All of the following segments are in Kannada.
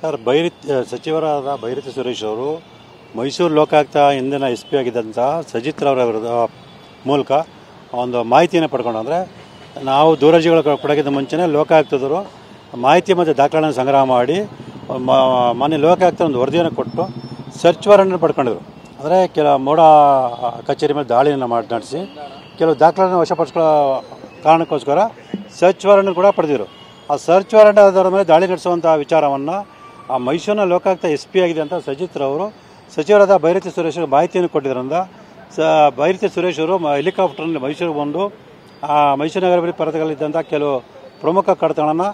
ಸರ್, ಸಚಿವರಾದ ಬೈರತಿ ಸುರೇಶ್ ಅವರು ಮೈಸೂರು ಲೋಕಾಯುಕ್ತ ಹಿಂದಿನ SP ಆಗಿದ್ದಂಥ ಸಜಿತ್ ಅವರ ಮೂಲಕ ಒಂದು ಮಾಹಿತಿಯನ್ನು ಪಡ್ಕೊಂಡು, ಅಂದರೆ ನಾವು ದೂರರ್ಜಿಗಳು ಕೊಡೋಕ್ಕಿಂತ ಮುಂಚೆನೇ ಲೋಕಾಯುಕ್ತದವರು ಮಾಹಿತಿ ಮತ್ತು ದಾಖಲೆಗಳನ್ನು ಸಂಗ್ರಹ ಮಾಡಿ ಮಾನ್ಯ ಲೋಕಾಯುಕ್ತ ಒಂದು ವರದಿಯನ್ನು ಕೊಟ್ಟು ಸರ್ಚ್ ವಾರೆಂಟ್ ಪಡ್ಕೊಂಡಿದ್ರು. ಅಂದರೆ ಮೋಡ ಕಚೇರಿ ಮೇಲೆ ದಾಳಿಯನ್ನು ನಡೆಸಿ ಕೆಲವು ದಾಖಲೆಗಳನ್ನು ವಶಪಡಿಸ್ಕೊಳ್ಳೋ ಕಾರಣಕ್ಕೋಸ್ಕರ ಸರ್ಚ್ ವಾರೆಂಟ್ ಕೂಡ ಪಡೆದಿದ್ರು. ಆ ಸರ್ಚ್ ವಾರೆಂಟ್ ಆಧಾರದ ಮೇಲೆ ದಾಳಿ ನಡೆಸುವಂಥ ವಿಚಾರವನ್ನು ಆ ಮೈಸೂರಿನ ಲೋಕಾಯುಕ್ತ SP ಆಗಿದೆ ಅಂತ ಸಜಿತ್ ಅವರು ಸಚಿವರಾದ ಬೈರತಿ ಸುರೇಶ್ ಮಾಹಿತಿಯನ್ನು ಕೊಟ್ಟಿದ್ದರಿಂದ ಬೈರತಿ ಸುರೇಶ್ ಅವರು ಹೆಲಿಕಾಪ್ಟರ್ನಲ್ಲಿ ಮೈಸೂರಿಗೆ ಬಂದು ಮೈಸೂರು ನಗರಾಭಿವೃದ್ಧಿ ಪರದಲ್ಲಿದ್ದಂಥ ಕೆಲವು ಪ್ರಮುಖ ಕಡತಗಳನ್ನು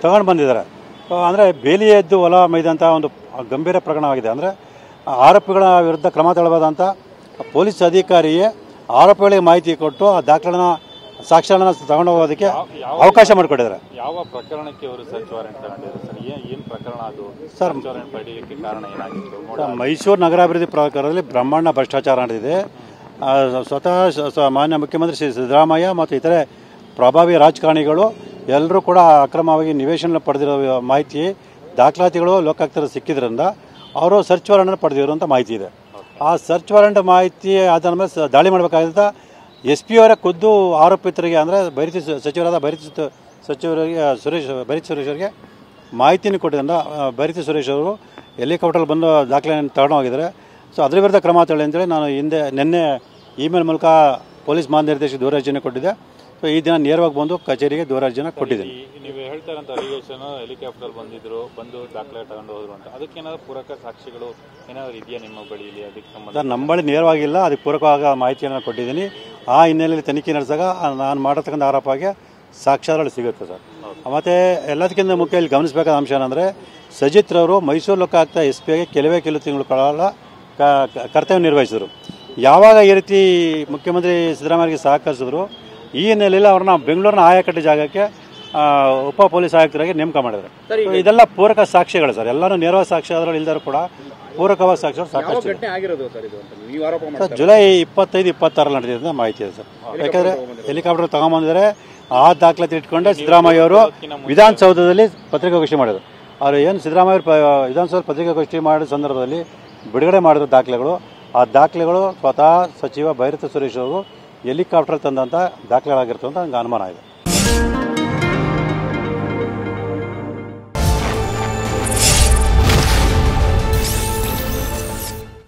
ತಗೊಂಡು ಬಂದಿದ್ದಾರೆ. ಅಂದರೆ ಬೇಲಿ ಎದ್ದು ಹೊಲ ಮೈದಂಥ ಒಂದು ಗಂಭೀರ ಪ್ರಕರಣವಾಗಿದೆ. ಅಂದರೆ ಆರೋಪಿಗಳ ವಿರುದ್ಧ ಕ್ರಮ ತಗೊಳ್ಳಬಹುದಂತ ಪೊಲೀಸ್ ಅಧಿಕಾರಿಯೇ ಆರೋಪಿಗಳಿಗೆ ಮಾಹಿತಿ ಕೊಟ್ಟು ಆ ದಾಖಲೆಗಳನ್ನು ಸಾಕ್ಷ್ಯಗಳನ್ನು ತಗೊಂಡು ಹೋಗೋದಕ್ಕೆ ಅವಕಾಶ ಮಾಡಿಕೊಟ್ಟಿದ್ದಾರೆ. ಯಾವ ಪ್ರಕರಣಕ್ಕೆ ಅವರು ಸರ್ಚ್ ವಾರೆಂಟ್ ತಗೊಂಡಿದ್ದಾರೆ ಸರ್? ಏನು ಪ್ರಕರಣ ಅದು? ಸರ್, ವಾರೆಂಟ್ ಪಡೆಯಲಿಕ್ಕೆ ಕಾರಣ ಏನಾಗಿತ್ತು? ಮೈಸೂರು ನಗರಾಭಿವೃದ್ಧಿ ಪ್ರಾಧಿಕಾರದಲ್ಲಿ ಬ್ರಹ್ಮಾಂಡ ಭ್ರಷ್ಟಾಚಾರ ನಡೆದಿದೆ. ಸ್ವತಃ ಮಾನ್ಯ ಮುಖ್ಯಮಂತ್ರಿ ಶ್ರೀ ಸಿದ್ದರಾಮಯ್ಯ ಮತ್ತು ಇತರೆ ಪ್ರಭಾವಿ ರಾಜಕಾರಣಿಗಳು ಎಲ್ಲರೂ ಕೂಡ ಅಕ್ರಮವಾಗಿ ನಿವೇಶನ ಪಡೆದಿರೋ ಮಾಹಿತಿ ದಾಖಲಾತಿಗಳು ಲೋಕಾಯುಕ್ತರು ಸಿಕ್ಕಿದ್ರಿಂದ ಅವರು ಸರ್ಚ್ ವಾರೆಂಟ್ ಪಡೆದಿರುವಂಥ ಮಾಹಿತಿ ಇದೆ. ಆ ಸರ್ಚ್ ವಾರೆಂಟ್ ಮಾಹಿತಿ ಆದ ಮೇಲೆ ದಾಳಿ ಮಾಡಬೇಕಾದಂಥ SP ಅವರ ಖುದ್ದು ಆರೋಪಿತರಿಗೆ, ಅಂದರೆ ಸಚಿವರಾದ ಬೈರತಿ ಸುರೇಶ್ ಅವರಿಗೆ ಮಾಹಿತಿಯನ್ನು ಕೊಟ್ಟಿದ್ದರಿಂದ ಬೈರತಿ ಸುರೇಶ್ ಅವರು ಹೆಲಿಕಾಪ್ಟರ್ ಬಂದು ದಾಖಲೆಯನ್ನು ತಗೊಂಡು ಹೋಗಿದ್ದಾರೆ. ಸೊ ಅದ್ರ ವಿರುದ್ಧ ಕ್ರಮ ತಗೊಳ್ಳಿ ಅಂತೇಳಿ ನಾನು ನಿನ್ನೆ ಇಮೇಲ್ ಮೂಲಕ ಪೊಲೀಸ್ ಮಹಾನಿರ್ದೇಶಕ ದೂರರ್ಜಿಯನ್ನು ಕೊಟ್ಟಿದ್ದೆ. ಸೊ ಈ ದಿನ ನೇರವಾಗಿ ಬಂದು ಕಚೇರಿಗೆ ದೂರರ್ಜಿಯನ್ನು ಕೊಟ್ಟಿದ್ದೀನಿ. ನೀವು ಹೇಳ್ತಾರಂತ ಅಲಿಗೇಷನ್ ಹೆಲಿಕಾಪ್ಟರ್ ಬಂದು ದಾಖಲೆ ತಗೊಂಡು ಹೋದ್ರು ಅಂತ, ಅದಕ್ಕೇನಾದ್ರು ಪೂರಕ ಸಾಕ್ಷಿಗಳು ಏನಾದ್ರು ಇದೆಯಾ ನಿಮ್ಮ ಬಳಿಯಲ್ಲಿ? ಅದಕ್ಕೆ ಸಂಬಂಧ ಸರ್, ನಮ್ಮ ಬಳಿ ನೇರವಾಗಿಲ್ಲ, ಅದಕ್ಕೆ ಪೂರಕವಾದ ಮಾಹಿತಿಯನ್ನು ಕೊಟ್ಟಿದ್ದೀನಿ. ಆ ಹಿನ್ನೆಲೆಯಲ್ಲಿ ತನಿಖೆ ನಡೆಸಿದಾಗ ನಾನು ಮಾಡತಕ್ಕಂಥ ಆರೋಪಕ್ಕೆ ಸಾಕ್ಷ್ಯಾಧಾರಗಳು ಸಿಗುತ್ತೆ ಸರ್. ಮತ್ತು ಎಲ್ಲದಕ್ಕಿಂತ ಮುಖ್ಯ ಇಲ್ಲಿ ಗಮನಿಸಬೇಕಾದ ಅಂಶ ಏನಂದರೆ, ಸಜಿತ್ ರವರು ಮೈಸೂರು ಲೋಕಾಯುಕ್ತ SP ಆಗಿ ಕೆಲವೇ ತಿಂಗಳು ಕಾಲ ಕರ್ತವ್ಯ ನಿರ್ವಹಿಸಿದರು. ಯಾವಾಗ ಈ ರೀತಿ ಮುಖ್ಯಮಂತ್ರಿ ಸಿದ್ದರಾಮಯ್ಯಗೆ ಸಹಕರಿಸಿದ್ರು, ಈ ಹಿನ್ನೆಲೆಯಲ್ಲಿ ಅವ್ರನ್ನ ಬೆಂಗಳೂರಿನ ಆಯಾಕಟ್ಟು ಜಾಗಕ್ಕೆ ಉಪ ಪೊಲೀಸ್ ಆಯುಕ್ತರಾಗಿ ನೇಮಕ ಮಾಡಿದ್ದಾರೆ. ಇದೆಲ್ಲ ಪೂರಕ ಸಾಕ್ಷ್ಯಗಳು ಸರ್. ಎಲ್ಲರೂ ನೇರವಾದ ಸಾಕ್ಷ್ಯಾಧಾರಗಳು ಇಲ್ಲದರೂ ಕೂಡ ಪೂರಕವಾದ ಸಾಕ್ಷ್ಯಗಳು ಸಾಕಷ್ಟು. ಜುಲೈ 25-26 ನಡೆದಿದ್ದ ಮಾಹಿತಿ ಇದೆ ಸರ್. ಯಾಕಂದರೆ ಹೆಲಿಕಾಪ್ಟರ್ ತಗೊಂಬಂದಿದ್ದಾರೆ. ಆ ದಾಖಲಾತಿ ಇಟ್ಕೊಂಡೆ ಸಿದ್ದರಾಮಯ್ಯ ಅವರು ವಿಧಾನಸೌಧದಲ್ಲಿ ಪತ್ರಿಕಾಗೋಷ್ಠಿ ಮಾಡಿದರು. ಅವರು ಏನು ಸಿದ್ದರಾಮಯ್ಯ ವಿಧಾನಸೌಧ ಪತ್ರಿಕಾಗೋಷ್ಠಿ ಮಾಡಿದ ಸಂದರ್ಭದಲ್ಲಿ ಬಿಡುಗಡೆ ಮಾಡಿದ ದಾಖಲೆಗಳು, ಆ ದಾಖಲೆಗಳು ಸ್ವತಃ ಸಚಿವ ಬೈರತಿ ಸುರೇಶ್ ಅವರು ಹೆಲಿಕಾಪ್ಟರ್ ತಂದಂಥ ದಾಖಲೆಗಳಾಗಿರ್ತವೆ ಅಂತ ನನಗೆ ಅನುಮಾನ ಇದೆ.